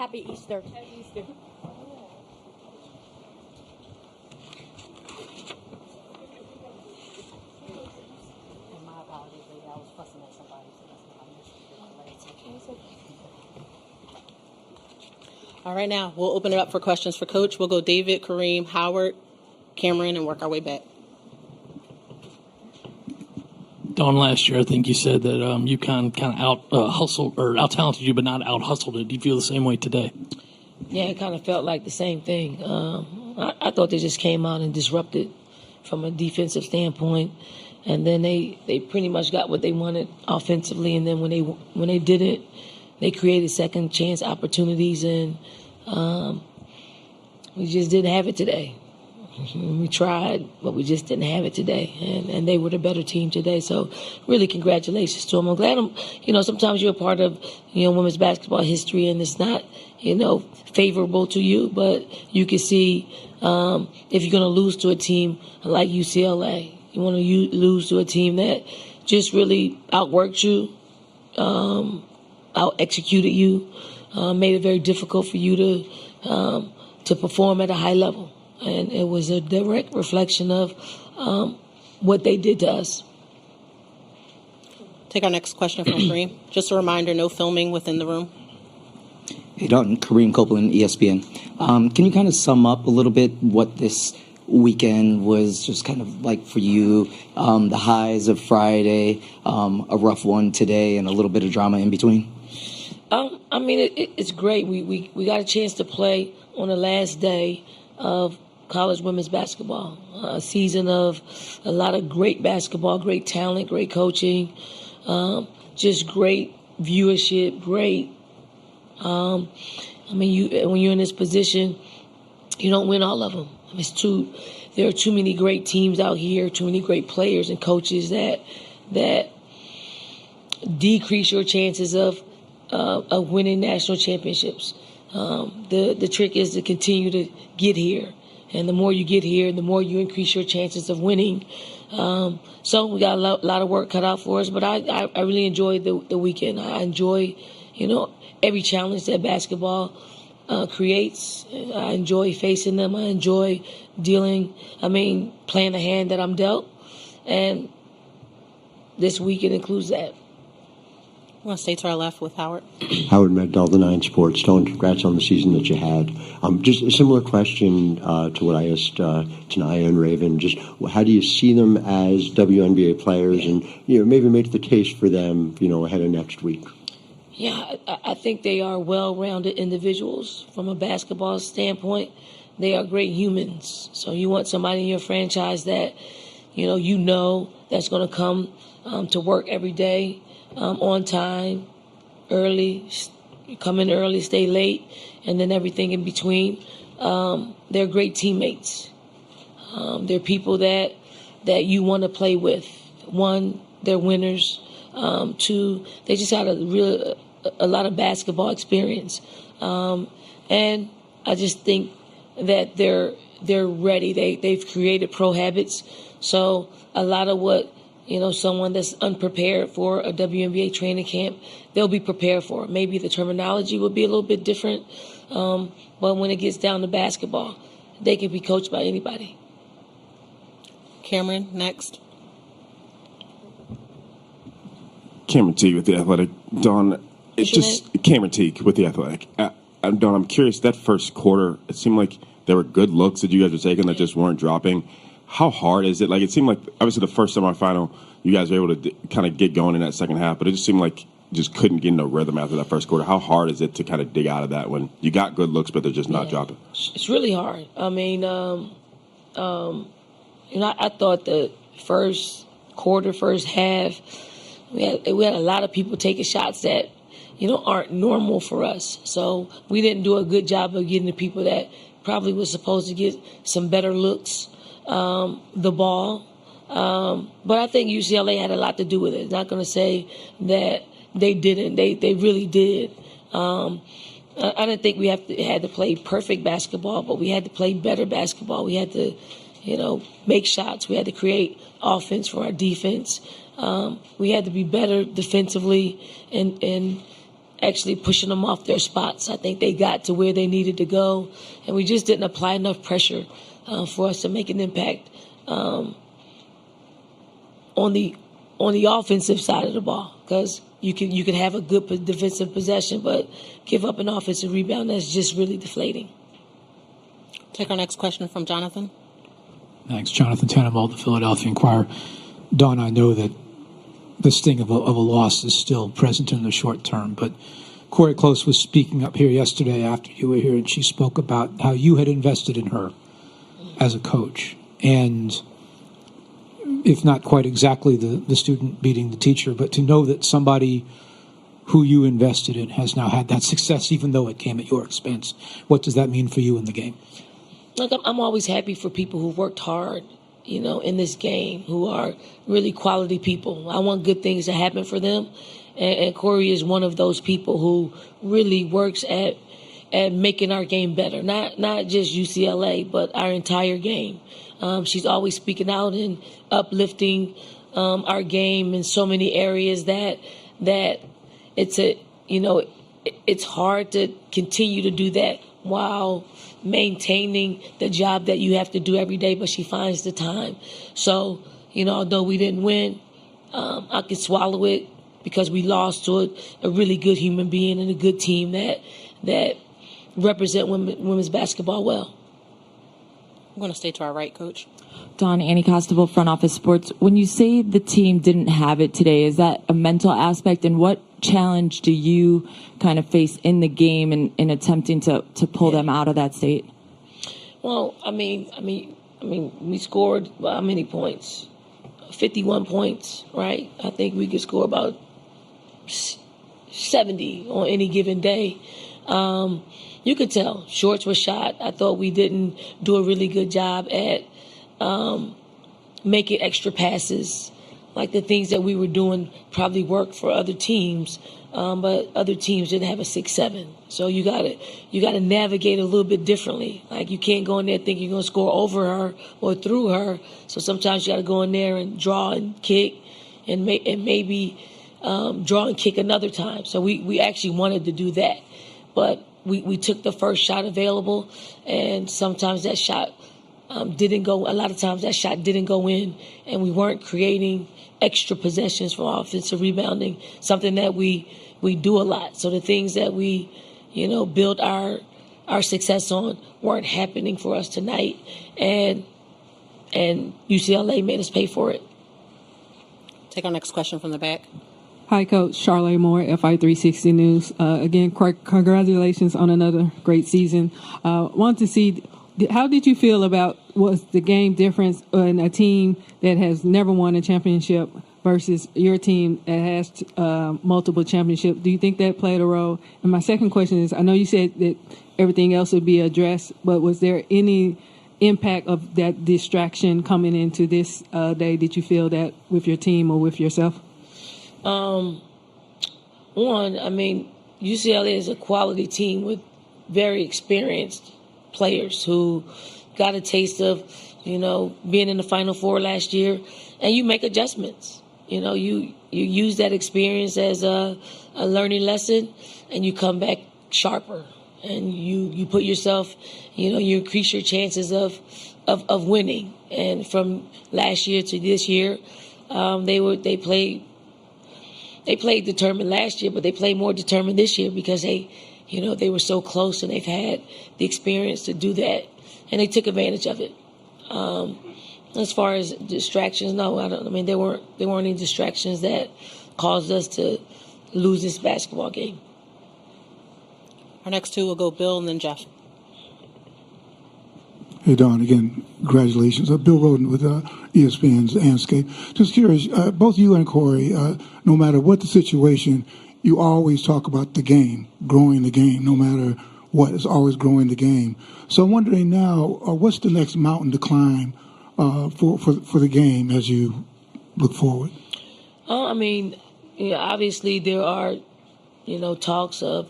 Happy Easter. Happy Easter. And my apologies, lady. I was fussing at somebody, so that's why I missed it. All right, now we'll open it up for questions for Coach. We'll go David, Kareem, Howard, Cameron, and work our way back. Dawn, last year I think you said that UConn kind of out hustled or out talented you, but not out hustled it. Do you feel the same way today? Yeah, it kind of felt like the same thing. I thought they just came out and disrupted from a defensive standpoint, and then they pretty much got what they wanted offensively. And then when they didn't, they created second chance opportunities, and we just didn't have it today. We tried, but we just didn't have it today, and they were the better team today. So, really, congratulations to them. I'm glad sometimes you're a part of women's basketball history, and it's not favorable to you, but you can see if you're going to lose to a team like UCLA, you want to lose to a team that just really outworked you, out-executed you, made it very difficult for you to perform at a high level. And it was a direct reflection of what they did to us. Take our next question from Kareem. Just a reminder, no filming within the room. Hey, Dalton. Kareem Copeland, ESPN. Can you kind of sum up a little bit what this weekend was just kind of like for you? The highs of Friday, a rough one today, and a little bit of drama in between? It's great. We got a chance to play on the last day of college women's basketball, a season of a lot of great basketball, great talent, great coaching, just great viewership, great. When you're in this position, you don't win all of them. There are too many great teams out here, too many great players and coaches that decrease your chances of winning national championships. The trick is to continue to get here. And the more you get here, the more you increase your chances of winning. So we got a lot of work cut out for us, but I really enjoyed the weekend. I enjoy, every challenge that basketball creates. I enjoy facing them. I enjoy playing the hand that I'm dealt. And this weekend includes that. I want to stay to our left with Howard. Howard Megdal, the 9 Sports. Dylan, congrats on the season that you had. Just a similar question to what I asked Tanaya and Raven. Just how do you see them as WNBA players, and maybe make the case for them, ahead of next week? Yeah, I think they are well-rounded individuals from a basketball standpoint. They are great humans. So you want somebody in your franchise that that's going to come to work every day. On time, early, come in early, stay late, and then everything in between. They're great teammates. They're people that you want to play with. One, they're winners. Two, they just got a lot of basketball experience. And I just think that they're ready. They've created pro habits. So a lot of what someone that's unprepared for a WNBA training camp, they'll be prepared for. Maybe the terminology would be a little bit different, but when it gets down to basketball, they can be coached by anybody. Cameron, next. Cameron Teague with The Athletic. Dawn, Cameron Teague with The Athletic. Dawn, I'm curious, that first quarter, it seemed like there were good looks that you guys were taking that just weren't dropping. How hard is it? Like, it seemed like, obviously, the first semifinal, you guys were able to kind of get going in that second half, but it just seemed like you just couldn't get into a rthym after that first quarter. How hard is it to kind of dig out of that when you got good looks, but they're just not dropping? It's really hard. I thought the first quarter, first half, we had a lot of people taking shots that, aren't normal for us. So we didn't do a good job of getting the people that probably was supposed to get some better looks. The ball. But I think UCLA had a lot to do with it. Not going to say that they didn't. They really did. I didn't think we had to play perfect basketball, but we had to play better basketball. We had to, make shots. We had to create offense for our defense. We had to be better defensively and actually pushing them off their spots. I think they got to where they needed to go, and we just didn't apply enough pressure for us to make an impact on the offensive side of the ball. Because you can have a good defensive possession, but give up an offensive rebound, that's just really deflating. Take our next question from Jonathan. Thanks. Jonathan Tannenwald, the Philadelphia Inquirer. Don, I know that the sting of a loss is still present in the short term, but Corey Close was speaking up here yesterday after you were here, and she spoke about how you had invested in her as a coach. And if not quite exactly the student beating the teacher, but to know that somebody who you invested in has now had that success, even though it came at your expense. What does that mean for you in the game? Look, I'm always happy for people who've worked hard, in this game, who are really quality people. I want good things to happen for them. And Corey is one of those people who really works at making our game better. Not just UCLA, but our entire game. She's always speaking out and uplifting our game in so many areas that it's hard to continue to do that while maintaining the job that you have to do every day, but she finds the time. So, although we didn't win, I could swallow it because we lost to a really good human being and a good team that represent women's basketball well. I'm going to stay to our right, Coach. Don, Annie Costable, Front Office Sports. When you say the team didn't have it today, is that a mental aspect? And what challenge do you kind of face in the game in attempting to pull them out of that state? Well, I mean, we scored how many points? 51 points, right? I think we could score about 70 on any given day. You could tell shorts were shot. I thought we didn't do a really good job at making extra passes. Like the things that we were doing probably worked for other teams, but other teams didn't have a 6-7. So you gotta navigate a little bit differently. Like you can't go in there thinking you're gonna score over her or through her. So sometimes you gotta go in there and draw and kick, and maybe draw and kick another time. So we actually wanted to do that, but we took the first shot available, and sometimes that shot didn't go. A lot of times that shot didn't go in, and we weren't creating extra possessions for offensive rebounding, something that we do a lot. So the things that we, built our success on weren't happening for us tonight, and UCLA made us pay for it. Take our next question from the back. Hi, Coach. Charlotte Moore, FI360 News. Again, congratulations on another great season. Want to see, how did you feel about was the game difference in a team that has never won a championship versus your team that has multiple championships? Do you think that played a role? And my second question is, I know you said that everything else would be addressed, but was there any impact of that distraction coming into this day? Did you feel that with your team or with yourself? UCLA is a quality team with very experienced players who got a taste of, being in the Final Four last year, and you make adjustments. You use that experience as a learning lesson, and you come back sharper, and you put yourself, you increase your chances of winning. And from last year to this year, they played determined last year, but they played more determined this year because they were so close and they've had the experience to do that, and they took advantage of it. As far as distractions, no, there weren't any distractions that caused us to lose this basketball game. Our next two will go Bill and then Jeff. Hey, Don, again, congratulations. Bill Roden with ESPN's Landscape. Just curious, both you and Corey, no matter what the situation, you always talk about the game, growing the game, no matter what, it's always growing the game. So I'm wondering now, what's the next mountain to climb for the game as you look forward? Obviously there are, talks of,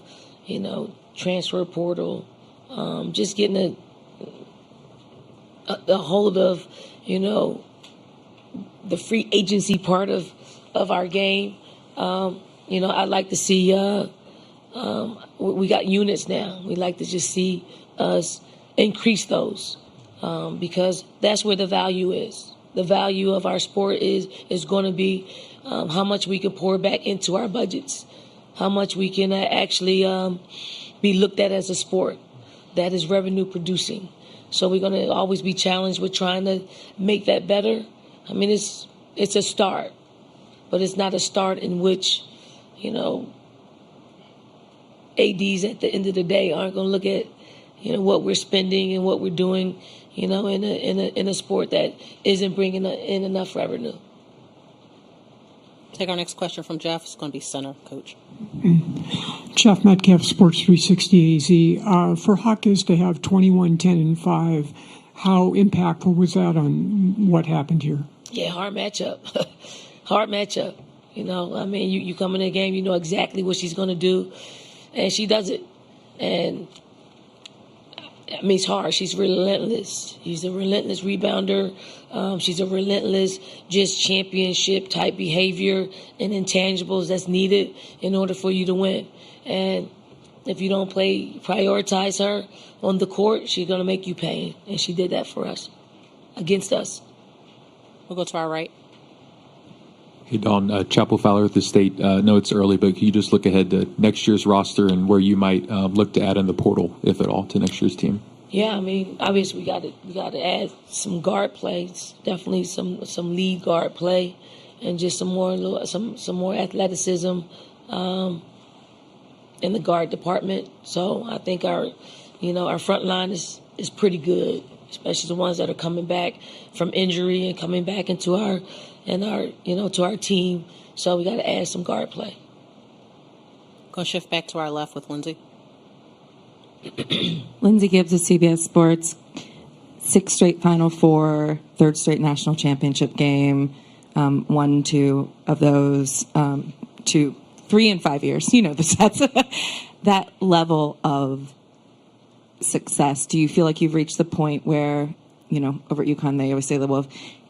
transfer portal, just getting a hold of, the free agency part of our game. I'd like to see We got units now. We like to just see us increase those because that's where the value is. The value of our sport is going to be how much we can pour back into our budgets, how much we can actually be looked at as a sport that is revenue producing. So we're going to always be challenged with trying to make that better. I mean, it's a start, but it's not a start in which, ADs at the end of the day aren't going to look at, what we're spending and what we're doing, in a sport that isn't bringing in enough revenue. Take our next question from Jeff. It's going to be center, Coach. Jeff Metcalf, Sports 360 AZ. For Hawkins to have 21-10-5, how impactful was that on what happened here? Yeah, hard matchup. Hard matchup. You come in the game, you know exactly what she's going to do, and she does it. And, it's hard. She's relentless. She's a relentless rebounder. She's a relentless, just championship-type behavior and intangibles that's needed in order for you to win. And if you don't prioritize her on the court, she's going to make you pay. And she did that for us, against us. We'll go to our right. Hey, Dawn, Chapel Fowler at the State. No, it's early, but can you just look ahead to next year's roster and where you might look to add in the portal, if at all, to next year's team? Yeah, obviously we got to add some guard plays, definitely some lead guard play, and just some more athleticism in the guard department. So I think our front line is pretty good, especially the ones that are coming back from injury and coming back into our to our team. So we got to add some guard play. Going to shift back to our left with Lindsay. Lindsay Gibbs of CBS Sports. 6 straight Final Four, 3rd straight national championship game. 1, 2 of those, 2, 3 in 5 years. You know the stats. That level of success. Do you feel like you've reached the point where, over at UConn they always say that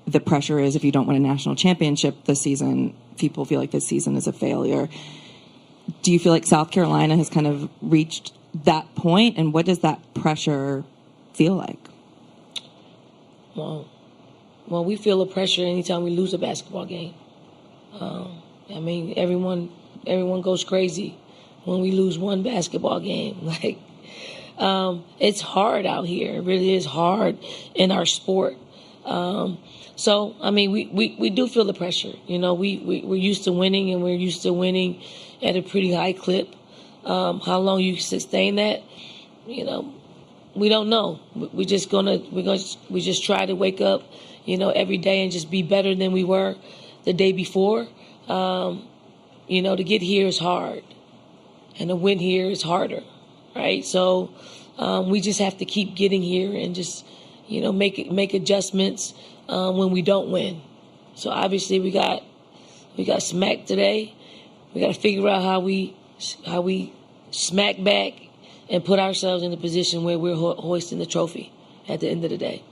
the pressure is if you don't win a national championship this season, people feel like this season is a failure. Do you feel like South Carolina has kind of reached that point, and what does that pressure feel like? Well, we feel the pressure anytime we lose a basketball game. Everyone goes crazy when we lose one basketball game. It's hard out here. It really is hard in our sport. So, we do feel the pressure. We're used to winning, and we're used to winning at a pretty high clip. How long you sustain that, we don't know. We just try to wake up, every day and just be better than we were the day before. To get here is hard, and to win here is harder, right? So we just have to keep getting here and just, make adjustments when we don't win. So obviously we got smacked today. We got to figure out how we smack back and put ourselves in a position where we're hoisting the trophy at the end of the day.